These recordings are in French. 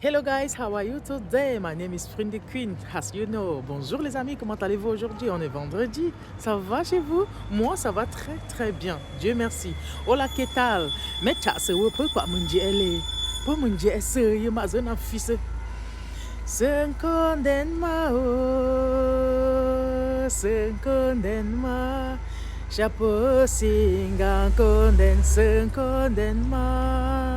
Hello guys, how are you today? My name is Frindy Queen, as you know. Bonjour les amis, comment allez-vous aujourd'hui? On est vendredi. Ça va chez vous? Moi, ça va très très bien. Dieu merci. Hola, que tal? Mais ça se veut pas quoi mon Dieu elle est. Pas mon Dieu elle se y ma zone fils. Se condamne ma oh, se condamne ma. Chapeau singa condamne, se condamne ma.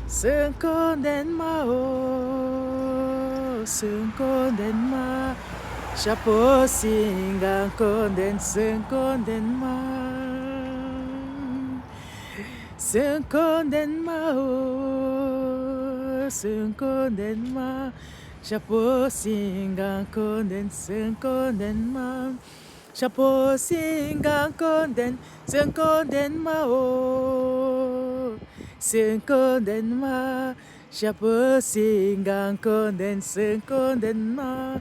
Se condamne ma oh, se condamne ma. Chapeau singa condamne, se condamne ma. Se condamne ma oh, se condamne ma. Chapeau singa condamne, se condamne ma. Chapeau singa condamne, se condamne ma oh. Se condamne ma. Chapeau singa condamne, se condamne ma.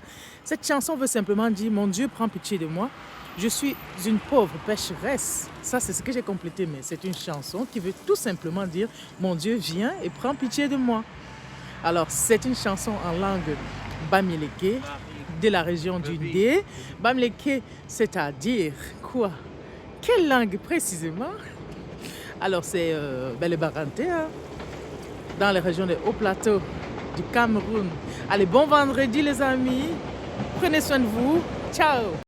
Cette chanson veut simplement dire: mon Dieu, prends pitié de moi. Je suis une pauvre pécheresse. Ça, c'est ce que j'ai complété, mais c'est une chanson qui veut tout simplement dire: mon Dieu, viens et prends pitié de moi. Alors, c'est une chanson en langue bamileke, de la région du Ndé. Bamileke, c'est-à-dire quoi? Quelle langue précisément? Alors, c'est le Baranté, hein, dans les régions des hauts plateaux du Cameroun. Allez, bon vendredi les amis. Prenez soin de vous. Ciao!